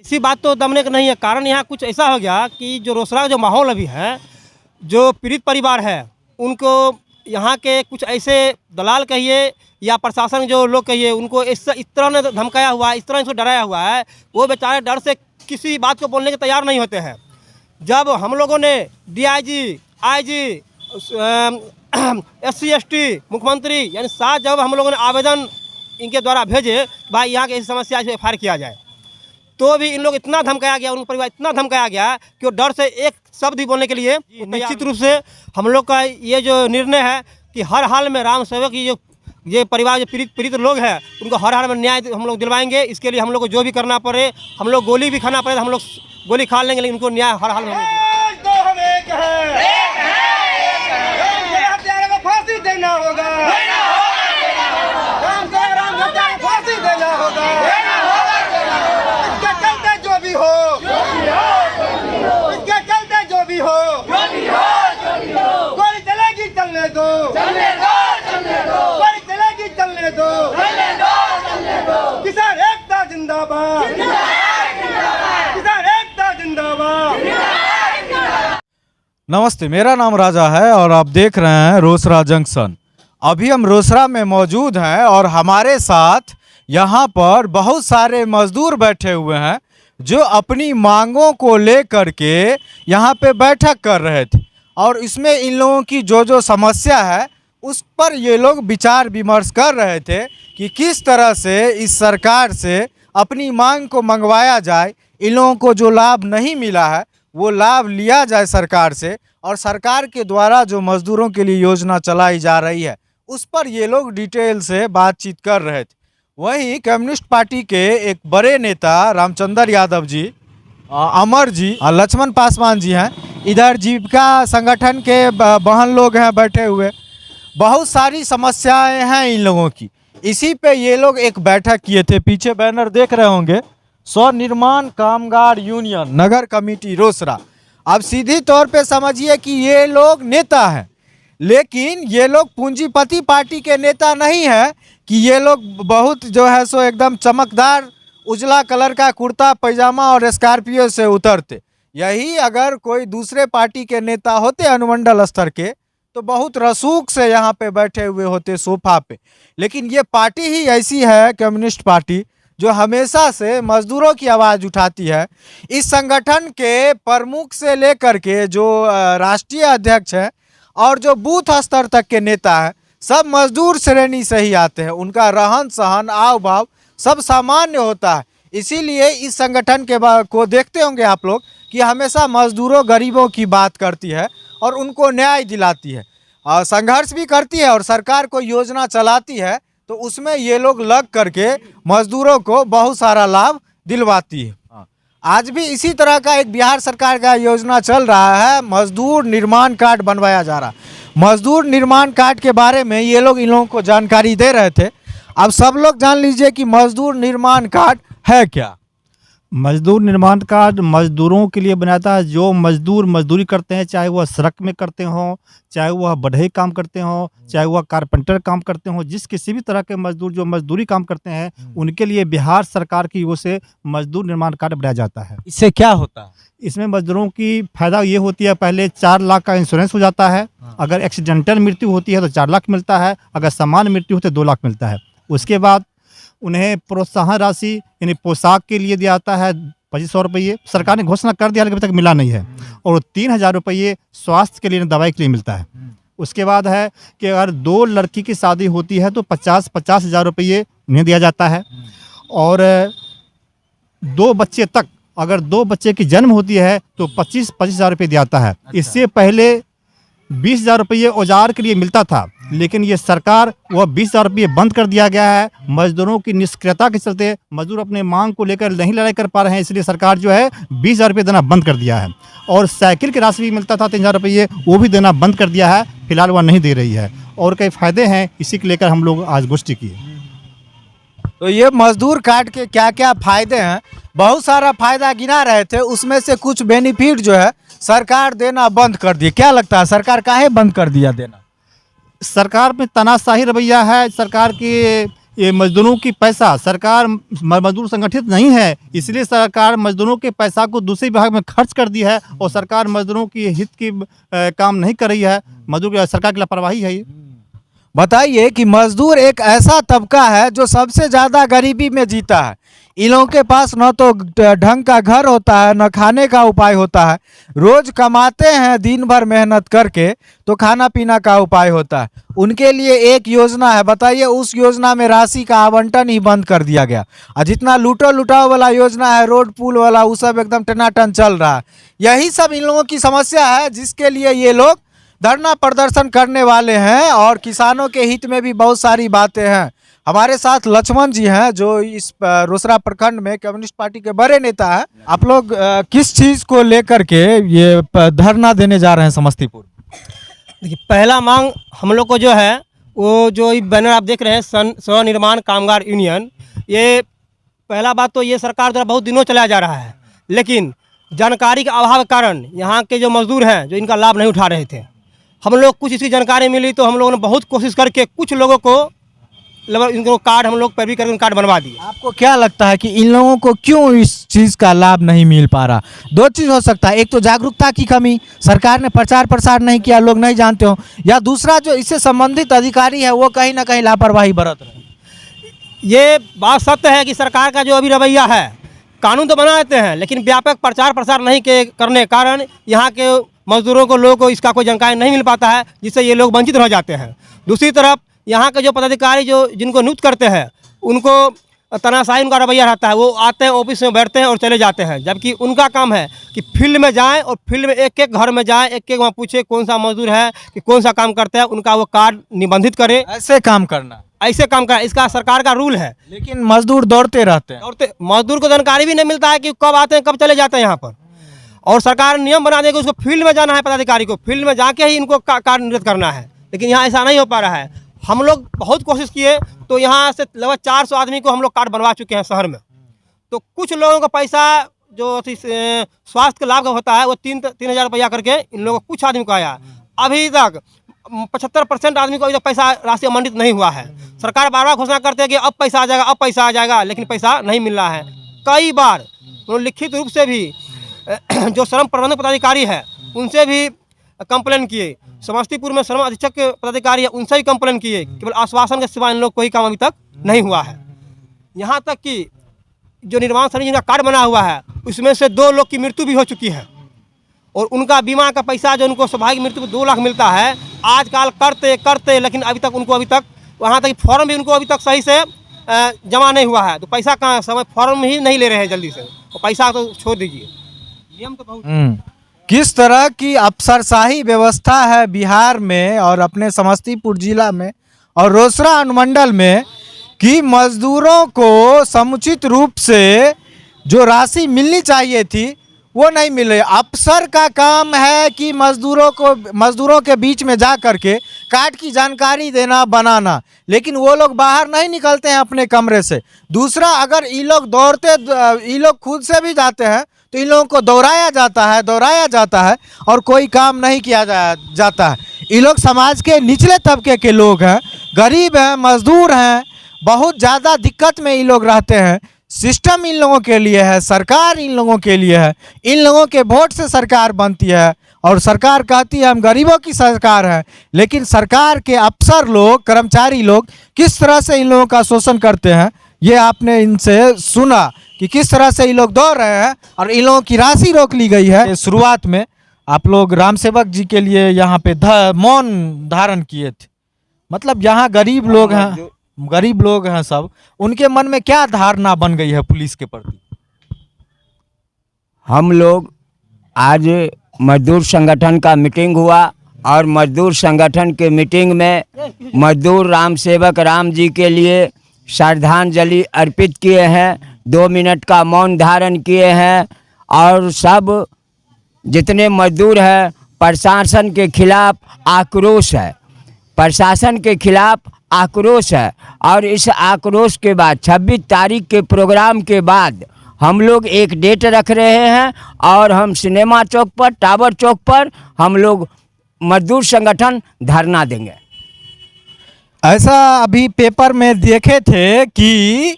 इसी बात तो दमने का नहीं है। कारण यहाँ कुछ ऐसा हो गया कि जो रोसड़ा का जो माहौल अभी है, जो पीड़ित परिवार है, उनको यहाँ के कुछ ऐसे दलाल कहिए या प्रशासन जो लोग कहिए, उनको इस तरह ने धमकाया हुआ है, इस तरह से डराया हुआ है, वो बेचारे डर से किसी बात को बोलने के तैयार नहीं होते हैं। जब हम लोगों ने DIG, IG, SC ST, मुख्यमंत्री यानी 7 जब हम लोगों ने आवेदन इनके द्वारा भेजे, भाई यहाँ की ऐसी समस्या से FIR किया जाए, तो भी इन लोग इतना धमकाया गया, उनका परिवार इतना धमकाया गया कि वो डर से एक शब्द भी बोलने के लिए। निश्चित रूप से हम लोग का ये जो निर्णय है कि हर हाल में राम सेवक की जो ये परिवार जो पीड़ित लोग हैं, उनको हर हाल में न्याय हम लोग दिलवाएंगे। इसके लिए हम लोग को जो भी करना पड़े, हम लोग गोली भी खाना पड़े, हम लोग गोली खा लेंगे, लेकिन उनको न्याय हर हाल में फांसी देना होगा, फांसी देना होगा, इसके चलते जो भी हो, इसके चलते जो भी हो, गोली चलेगी चलने दो, गोली चलेगी चलने दो, किसान एकता जिंदाबाद, किसान एकता जिंदाबाद। नमस्ते, मेरा नाम राजा है और आप देख रहे हैं रोसड़ा जंक्शन। अभी हम रोसड़ा में मौजूद हैं और हमारे साथ यहाँ पर बहुत सारे मजदूर बैठे हुए हैं जो अपनी मांगों को लेकर के यहाँ पे बैठक कर रहे थे, और इसमें इन लोगों की जो समस्या है उस पर ये लोग विचार विमर्श कर रहे थे कि किस तरह से इस सरकार से अपनी मांग को मंगवाया जाए, इन लोगों को जो लाभ नहीं मिला है वो लाभ लिया जाए सरकार से, और सरकार के द्वारा जो मजदूरों के लिए योजना चलाई जा रही है उस पर ये लोग डिटेल से बातचीत कर रहे थे। वहीं कम्युनिस्ट पार्टी के एक बड़े नेता रामचंद्र यादव जी, अमर जी, लक्ष्मण पासवान जी हैं, इधर जीविका संगठन के बहन लोग हैं बैठे हुए। बहुत सारी समस्याएं हैं इन लोगों की, इसी पे ये लोग एक बैठक किए थे। पीछे बैनर देख रहे होंगे, स्वनिर्माण कामगार यूनियन नगर कमेटी रोसड़ा। अब सीधी तौर पे समझिए कि ये लोग नेता हैं, लेकिन ये लोग पूंजीपति पार्टी के नेता नहीं है कि ये लोग बहुत जो है सो एकदम चमकदार उजला कलर का कुर्ता पैजामा और स्कॉर्पियो से उतरते। यही अगर कोई दूसरे पार्टी के नेता होते अनुमंडल स्तर के तो बहुत रसूख से यहाँ पे बैठे हुए होते सोफा पे, लेकिन ये पार्टी ही ऐसी है, कम्युनिस्ट पार्टी, जो हमेशा से मजदूरों की आवाज़ उठाती है। इस संगठन के प्रमुख से लेकर के जो राष्ट्रीय अध्यक्ष हैं और जो बूथ स्तर तक के नेता हैं, सब मजदूर श्रेणी से ही आते हैं। उनका रहन सहन आव भाव सब सामान्य होता है। इसीलिए इस संगठन के को देखते होंगे आप लोग कि हमेशा मजदूरों गरीबों की बात करती है और उनको न्याय दिलाती है, और संघर्ष भी करती है, और सरकार को योजना चलाती है तो उसमें ये लोग लग करके मजदूरों को बहुत सारा लाभ दिलवाती है। आज भी इसी तरह का एक बिहार सरकार का योजना चल रहा है, मजदूर निर्माण कार्ड बनवाया जा रहा है। मजदूर निर्माण कार्ड के बारे में ये लोग इन लोगों को जानकारी दे रहे थे। अब सब लोग जान लीजिए कि मजदूर निर्माण कार्ड है क्या। मजदूर निर्माण कार्ड मजदूरों के लिए बनाता है। जो मजदूर मजदूरी करते हैं, चाहे वह सड़क में करते हों, चाहे वह बढ़ई काम करते हों, चाहे वह कारपेंटर काम करते हों, जिस किसी भी तरह के मजदूर जो मजदूरी काम करते हैं, उनके लिए बिहार सरकार की ओर से मजदूर निर्माण कार्ड बनाया जाता है। इससे क्या होता है? इसमें मजदूरों की फायदा ये होती है, पहले 4 लाख का इंश्योरेंस हो जाता है। अगर एक्सीडेंटल मृत्यु होती है तो 4 लाख मिलता है, अगर सामान्य मृत्यु होती है 2 लाख मिलता है। उसके बाद उन्हें प्रोत्साहन राशि यानी पोशाक के लिए दिया जाता है 2500 रुपये, सरकार ने घोषणा कर दिया लेकिन अभी तक मिला नहीं है। और 3000 रुपये स्वास्थ्य के लिए, दवाई के लिए मिलता है। उसके बाद है कि अगर 2 लड़की की शादी होती है तो 50 हज़ार रुपये उन्हें दिया जाता है। और 2 बच्चे तक, अगर 2 बच्चे की जन्म होती है तो 25 हज़ार रुपये दिया जाता है। इससे पहले 20 हज़ार रुपये औजार के लिए मिलता था, लेकिन ये सरकार वह 20 हज़ार रुपये बंद कर दिया गया है। मजदूरों की निष्क्रियता के चलते मजदूर अपने मांग को लेकर नहीं लड़ाई कर पा रहे हैं, इसलिए सरकार जो है 20 हज़ार रुपये देना बंद कर दिया है। और साइकिल की राशि भी मिलता था 3000 रुपये, वो भी देना बंद कर दिया है, फिलहाल वह नहीं दे रही है। और कई फायदे हैं, इसी को लेकर हम लोग आज गोष्ठी किए। तो ये मजदूर कार्ड के क्या क्या फायदे हैं, बहुत सारा फायदा गिना रहे थे, उसमें से कुछ बेनिफिट जो है सरकार देना बंद कर दी। क्या लगता है सरकार काहे बंद कर दिया देना? सरकार में तानाशाही रवैया है। सरकार की ये मजदूरों की पैसा सरकार मजदूर संगठित नहीं है, इसलिए सरकार मजदूरों के पैसा को दूसरे विभाग में खर्च कर दी है और सरकार मजदूरों की हित की काम नहीं कर रही है। मजदूर सरकार की लापरवाही है ये। बताइए कि मजदूर एक ऐसा तबका है जो सबसे ज़्यादा गरीबी में जीता है। इन लोगों के पास न तो ढंग का घर होता है, न खाने का उपाय होता है। रोज कमाते हैं दिन भर मेहनत करके, तो खाना पीना का उपाय होता है। उनके लिए एक योजना है, बताइए उस योजना में राशि का आवंटन ही बंद कर दिया गया। और जितना लूटो लुटाओ वाला योजना है, रोड पुल वाला, वो सब एकदम टनाटन चल रहा है। यही सब इन लोगों की समस्या है जिसके लिए ये लोग धरना प्रदर्शन करने वाले हैं। और किसानों के हित में भी बहुत सारी बातें हैं। हमारे साथ लक्ष्मण जी हैं जो इस रोसड़ा प्रखंड में कम्युनिस्ट पार्टी के बड़े नेता हैं। आप लोग किस चीज़ को लेकर के ये धरना देने जा रहे हैं समस्तीपुर? देखिए, पहला मांग हम लोग को जो है, वो जो बैनर आप देख रहे हैं स्वनिर्माण कामगार यूनियन, ये पहला बात तो ये सरकार द्वारा बहुत दिनों चलाया जा रहा है, लेकिन जानकारी के अभाव के कारण यहाँ के जो मजदूर हैं जो इनका लाभ नहीं उठा रहे थे। हम लोग कुछ इसकी जानकारी मिली तो हम लोगों ने बहुत कोशिश करके कुछ लोगों को इनको कार्ड हम लोग पैरवी करके कार्ड बनवा दिए। आपको क्या लगता है कि इन लोगों को क्यों इस चीज़ का लाभ नहीं मिल पा रहा? दो चीज़ हो सकता है, एक तो जागरूकता की कमी, सरकार ने प्रचार प्रसार नहीं किया, लोग नहीं जानते हो, या दूसरा जो इससे संबंधित अधिकारी है वो कहीं ना कहीं लापरवाही बरत रहे। ये बात सत्य है कि सरकार का जो अभी रवैया है, कानून तो बना देते हैं लेकिन व्यापक प्रचार प्रसार नहीं करने के कारण यहाँ के मजदूरों को, लोगों को इसका कोई जानकारी नहीं मिल पाता है, जिससे ये लोग वंचित रह जाते हैं। दूसरी तरफ यहाँ के जो पदाधिकारी जो जिनको नियुक्त करते हैं, उनको तनाशाही उनका रवैया रहता है। वो आते हैं, ऑफिस में बैठते हैं और चले जाते हैं, जबकि उनका काम है कि फील्ड में जाएं और फील्ड में एक एक घर में जाएं, एक एक वहाँ पूछे कौन सा मजदूर है कि कौन सा काम करता है, उनका वो कार्ड निबंधित करें। ऐसे काम करना, ऐसे काम करें, इसका सरकार का रूल है। लेकिन मजदूर दौड़ते रहते हैं। दौड़ते मजदूर को जानकारी भी नहीं मिलता है कि कब आते हैं कब चले जाते हैं यहाँ पर। और सरकार नियम बना देगी उसको फील्ड में जाना है, पदाधिकारी को फील्ड में जाके ही इनको कार्ड निर्गत करना है, लेकिन यहाँ ऐसा नहीं हो पा रहा है। हम लोग बहुत कोशिश किए तो यहाँ से लगभग 400 आदमी को हम लोग कार्ड बनवा चुके हैं शहर में। तो कुछ लोगों का पैसा जो स्वास्थ्य का लाभ होता है वो 3,000 रुपया करके इन लोगों को कुछ आदमी को आया। अभी तक 75% आदमी को अभी तक पैसा राशि आवंटित नहीं हुआ है। सरकार बार बार घोषणा करते हैं कि अब पैसा आ जाएगा, अब पैसा आ जाएगा, लेकिन पैसा नहीं मिल रहा है। कई बार उन्होंने लिखित रूप से भी जो श्रम प्रबंधन पदाधिकारी है उनसे भी कंप्लेन किए, समस्तीपुर में श्रम अधीक्षक के पदाधिकारी है उनसे भी कंप्लेन किए, केवल आश्वासन के सिवा इन लोग कोई काम अभी तक नहीं हुआ है। यहाँ तक कि जो निर्माण श्रमिक जिनका कार्ड बना हुआ है उसमें से 2 लोग की मृत्यु भी हो चुकी है और उनका बीमा का पैसा जो उनको स्वाभाविक मृत्यु को 2 लाख मिलता है, आजकल करते लेकिन अभी तक वहाँ तक फॉर्म भी उनको अभी तक सही से जमा नहीं हुआ है। तो पैसा कहाँ, समय फॉर्म ही नहीं ले रहे हैं जल्दी से, और पैसा तो छोड़ दीजिए। नियम तो बहुत किस तरह की अफसरशाही व्यवस्था है बिहार में और अपने समस्तीपुर जिला में और रोसड़ा अनुमंडल में कि मजदूरों को समुचित रूप से जो राशि मिलनी चाहिए थी वो नहीं मिल रही। अफसर का काम है कि मजदूरों के बीच में जा करके कार्ड की जानकारी देना, बनाना, लेकिन वो लोग बाहर नहीं निकलते हैं अपने कमरे से। दूसरा, अगर ये लोग खुद से भी जाते हैं तो इन लोगों को दौड़ाया जाता है और कोई काम नहीं किया जाता है। ये लोग समाज के निचले तबके के लोग हैं, गरीब हैं, मजदूर हैं, बहुत ज़्यादा दिक्कत में ये लोग रहते हैं। सिस्टम इन लोगों के लिए है, सरकार इन लोगों के लिए है, इन लोगों के वोट से सरकार बनती है और सरकार कहती है हम गरीबों की सरकार है, लेकिन सरकार के अफसर लोग, कर्मचारी लोग किस तरह से इन लोगों का शोषण करते हैं ये आपने इनसे सुना कि किस तरह से ये लोग दौड़ रहे हैं और इन लोगों की राशि रोक ली गई है। शुरुआत में आप लोग राम सेवक जी के लिए यहाँ पे मौन धारण किए थे, मतलब यहाँ गरीब लोग हैं सब, उनके मन में क्या धारणा बन गई है पुलिस के प्रति? हम लोग आज मजदूर संगठन का मीटिंग हुआ और मजदूर संगठन के मीटिंग में मजदूर राम सेवक राम जी के लिए श्रद्धांजलि अर्पित किए हैं, 2 मिनट का मौन धारण किए हैं और सब जितने मजदूर हैं प्रशासन के खिलाफ आक्रोश है, प्रशासन के खिलाफ आक्रोश है। और इस आक्रोश के बाद 26 तारीख के प्रोग्राम के बाद हम लोग एक डेट रख रहे हैं और हम सिनेमा चौक पर, टावर चौक पर हम लोग मजदूर संगठन धरना देंगे। ऐसा अभी पेपर में देखे थे कि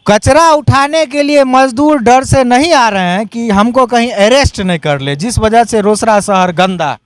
कचरा उठाने के लिए मजदूर डर से नहीं आ रहे हैं कि हमको कहीं अरेस्ट नहीं कर ले, जिस वजह से रोसड़ा शहर गंदा।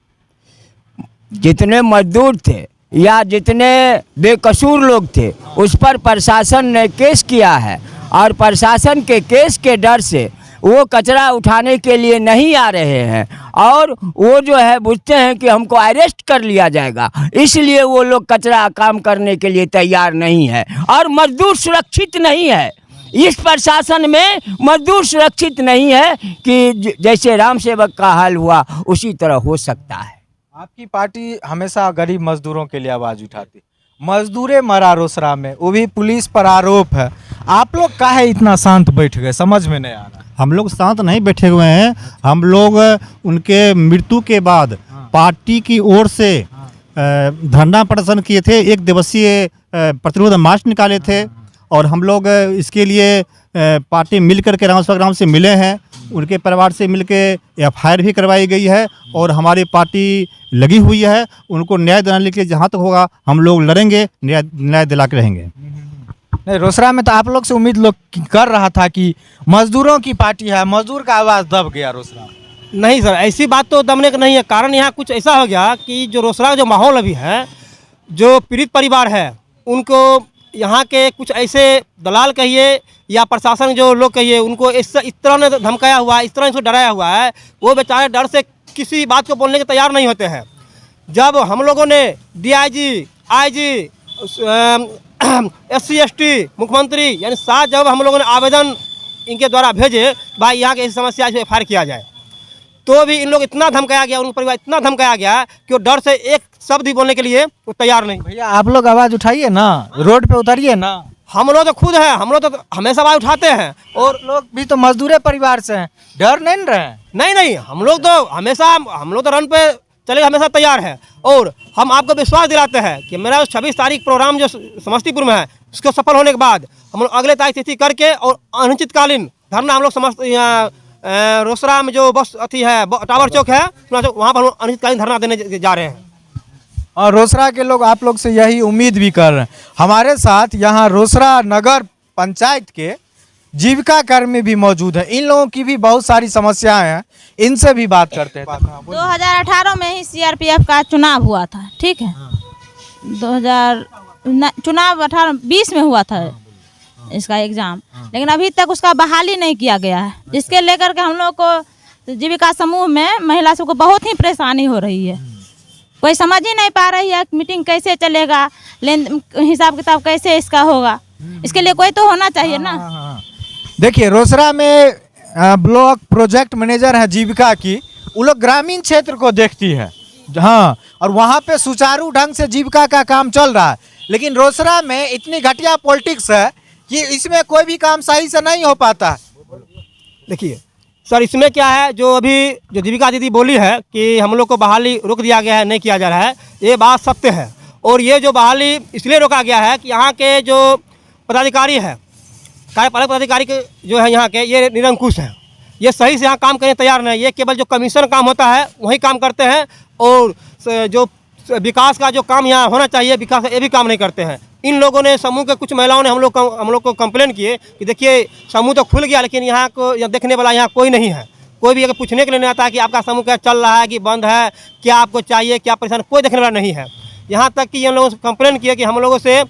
जितने मजदूर थे या जितने बेकसूर लोग थे उस पर प्रशासन ने केस किया है और प्रशासन के केस के डर से वो कचरा उठाने के लिए नहीं आ रहे हैं और वो जो है बुझते हैं कि हमको अरेस्ट कर लिया जाएगा, इसलिए वो लोग कचरा काम करने के लिए तैयार नहीं है और मजदूर सुरक्षित नहीं है। इस प्रशासन में मजदूर सुरक्षित नहीं है कि जैसे राम सेवक का हाल हुआ उसी तरह हो सकता है। आपकी पार्टी हमेशा गरीब मजदूरों के लिए आवाज उठाती, मजदूरे मरा रोसड़ा में, वो भी पुलिस पर आरोप है। आप लोग काहे इतना शांत बैठ गए, समझ में नहीं आ रहा। हम लोग शांत नहीं बैठे हुए हैं। हम लोग उनके मृत्यु के बाद पार्टी की ओर से धरना प्रदर्शन किए थे, 1 दिवसीय प्रतिरोध मार्च निकाले थे और हम लोग इसके लिए पार्टी मिलकर के राम से मिले हैं। उनके परिवार से मिलकर एफआईआर भी करवाई गई है और हमारी पार्टी लगी हुई है उनको न्याय दिलाने के लिए। जहाँ तक होगा हम लोग लड़ेंगे, न्याय दिला के रहेंगे। नहीं, रोसड़ा में तो आप लोग से उम्मीद लोग कर रहा था कि मजदूरों की पार्टी है, मजदूर का आवाज़ दब गया रोसड़ा। नहीं सर, ऐसी बात तो दबने का नहीं है। कारण यहाँ कुछ ऐसा हो गया कि जो रोसड़ा का जो माहौल अभी है, जो पीड़ित परिवार है उनको यहाँ के कुछ ऐसे दलाल कहिए या प्रशासन जो लोग कहिए उनको इस तरह ने धमकाया हुआ है, इस तरह से डराया हुआ है, वो बेचारे डर से किसी बात को बोलने के तैयार नहीं होते हैं। जब हम लोगों ने DIG, IG, SC ST, मुख्यमंत्री यानी 7 जब हम लोगों ने आवेदन इनके द्वारा भेजे भाई यहाँ की ऐसी समस्या से FIR किया जाए, तो भी इन लोग इतना धमकाया गया, उनका परिवार इतना धमकाया गया कि वो डर से एक शब्द भी बोलने के लिए वो तैयार नहीं। भैया आप लोग आवाज़ उठाइए ना, रोड पे उतरिए ना। हम लोग तो खुद हैं, हम लोग तो हमेशा आवाज़ उठाते हैं और लोग भी तो मजदूरे परिवार से हैं, डर नहीं रहे हैं। नहीं, हम लोग तो हमेशा रन पे चले हमेशा तैयार है। और हम आपको विश्वास दिलाते हैं कि मेरा 26 तारीख प्रोग्राम जो समस्तीपुर में है उसको सफल होने के बाद हम लोग अगले तारीख तिथि करके और अनिश्चितकालीन धरना हम लोग यहाँ रोसड़ा में जो बस अथी है टावर चौक है वहाँ पर हम अनिश्चितकालीन धरना देने जा रहे हैं। और रोसड़ा के लोग आप लोग से यही उम्मीद भी कर रहे हैं। हमारे साथ यहाँ रोसड़ा नगर पंचायत के जीविका कर्मी भी मौजूद है, इन लोगों की भी बहुत सारी समस्याएं हैं, इनसे भी बात करते हैं। 2018 में ही CRPF का चुनाव हुआ था, ठीक है। 20 20 में हुआ था इसका एग्ज़ाम, लेकिन अभी तक उसका बहाली नहीं किया गया है, जिसके लेकर के हम लोग को जीविका समूह में महिला सबको बहुत ही परेशानी हो रही है। कोई समझ ही नहीं पा रही है मीटिंग कैसे चलेगा, लेन हिसाब किताब कैसे इसका होगा, इसके लिए कोई तो होना चाहिए ना। देखिए रोसड़ा में ब्लॉक प्रोजेक्ट मैनेजर है जीविका की, वो लोग ग्रामीण क्षेत्र को देखती है, हाँ, और वहाँ पे सुचारू ढंग से जीविका का काम चल रहा है। लेकिन रोसड़ा में इतनी घटिया पॉलिटिक्स है कि इसमें कोई भी काम सही से नहीं हो पाता। देखिए सर, इसमें क्या है, जो अभी जो जीविका दीदी बोली है कि हम लोग को बहाली रोक दिया गया है, नहीं किया जा रहा है, ये बात सत्य है। और ये जो बहाली इसलिए रोका गया है कि यहाँ के जो पदाधिकारी है, कार्यपालक पदाधिकारी के जो है यहाँ के, ये निरंकुश हैं, ये सही से यहाँ काम करने तैयार नहीं। ये केवल जो कमीशन काम होता है वही काम करते हैं और जो विकास का जो काम यहाँ होना चाहिए विकास का ये भी काम नहीं करते हैं। इन लोगों ने समूह के कुछ महिलाओं ने हम लोग को कंप्लेन किए कि देखिए समूह तो खुल गया लेकिन यहाँ को देखने वाला यहाँ कोई नहीं है, कोई भी अगर पूछने के लिए नहीं आता है कि आपका समूह क्या चल रहा है कि बंद है, क्या आपको चाहिए, क्या परेशान, कोई देखने वाला नहीं है। यहाँ तक कि इन लोगों से कंप्लेन किए कि हम लोगों से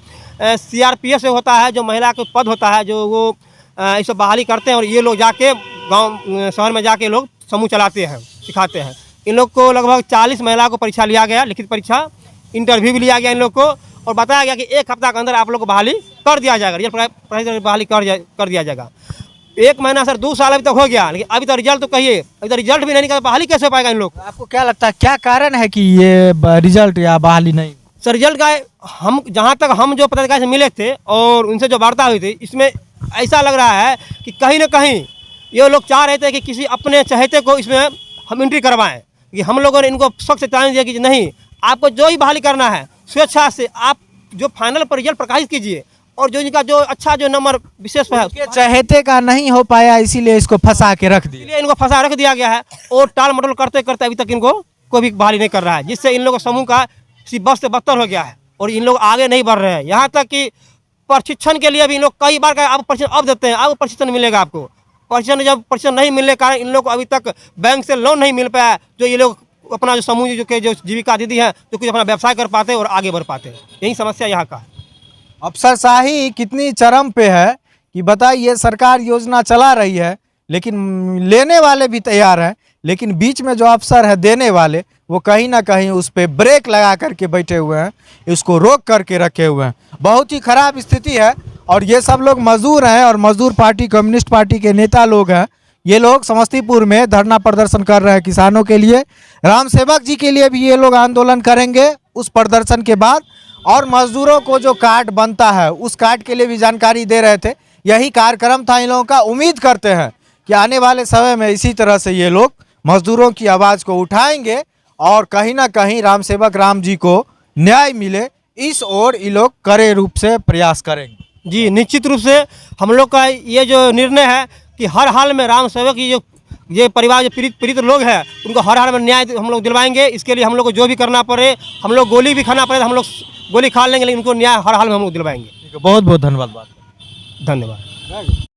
CRPF से होता है, जो महिला का पद होता है, जो वो इसे बहाली करते हैं और ये लोग जाके गांव शहर में जाके लोग समूह चलाते हैं, सिखाते हैं। इन लोग को लगभग 40 महिला को परीक्षा लिया गया, लिखित परीक्षा, इंटरव्यू भी लिया गया इन लोग को और बताया गया कि 1 हफ्ता के अंदर आप लोग को बहाली कर दिया जाएगा, रिजल्ट बहाली कर दिया जाएगा। 1 महीना सर 2 साल अभी तक हो गया, लेकिन अभी तो रिजल्ट तो कहिए, अभी तो रिजल्ट भी नहीं निकला, बहाली कैसे हो पाएगा इन लोग? आपको क्या लगता है क्या कारण है कि ये रिजल्ट या बहाली नहीं? सर रिजल्ट का हम जहाँ तक हम जो पदाधिकारी से मिले थे और उनसे जो वार्ता हुई थी, इसमें ऐसा लग रहा है कि कहीं ना कहीं ये लोग चाह रहे थे कि किसी अपने चहेते को इसमें हम एंट्री करवाएं। कि हम लोगों ने इनको सख्त चेतावनी दिया कि नहीं, आपको जो ही बहाली करना है स्वेच्छा से आप जो फाइनल पर रिजल्ट प्रकाशित कीजिए और जो इनका जो अच्छा जो नंबर विशेष है चहेते का नहीं हो पाया, इसीलिए इसको फंसा के रख दिया, इसलिए इनको फंसा रख दिया गया है और टाल मटोल करते करते अभी तक इनको कोई भी बहाली नहीं कर रहा है, जिससे इन लोगों का समूह का इसी बस से बदतर हो गया है। और इन लोग आगे नहीं बढ़ रहे हैं। यहाँ तक कि प्रशिक्षण के लिए भी इन लोग कई बार आप प्रशिक्षण अब देते हैं, अब प्रशिक्षण मिलेगा आपको। प्रशिक्षण नहीं मिलने के कारण इन लोग को अभी तक बैंक से लोन नहीं मिल पाया, जो ये लोग अपना जो समूह जो जीविका दीदी है जो कुछ अपना व्यवसाय कर पाते और आगे बढ़ पाते। यही समस्या यहाँ का है। अफसरशाही कितनी चरम पे है कि बताइए, सरकार योजना चला रही है लेकिन लेने वाले भी तैयार हैं, लेकिन बीच में जो अफसर है देने वाले वो कहीं ना कहीं उस पर ब्रेक लगा करके बैठे हुए हैं, इसको रोक करके रखे हुए हैं। बहुत ही खराब स्थिति है। और ये सब लोग मजदूर हैं और मजदूर पार्टी कम्युनिस्ट पार्टी के नेता लोग हैं। ये लोग समस्तीपुर में धरना प्रदर्शन कर रहे हैं किसानों के लिए। राम सेवक जी के लिए भी ये लोग आंदोलन करेंगे उस प्रदर्शन के बाद। और मजदूरों को जो कार्ड बनता है उस कार्ड के लिए भी जानकारी दे रहे थे। यही कार्यक्रम था इन लोगों का। उम्मीद करते हैं कि आने वाले समय में इसी तरह से ये लोग मजदूरों की आवाज़ को उठाएंगे और कहीं ना कहीं राम सेवक राम जी को न्याय मिले, इस ओर ये लोग कड़े रूप से प्रयास करेंगे। जी निश्चित रूप से हम लोग का ये जो निर्णय है कि हर हाल में राम सेवक की जो ये परिवार जो पीड़ित लोग हैं उनको हर हाल में न्याय हम लोग दिलवाएंगे। इसके लिए हम लोग को जो भी करना पड़े, हम लोग गोली भी खाना पड़े, हम लोग गोली खा लेंगे, लेकिन उनको न्याय हर हाल में हम लोग दिलवाएंगे। बहुत बहुत धन्यवाद। धन्यवाद।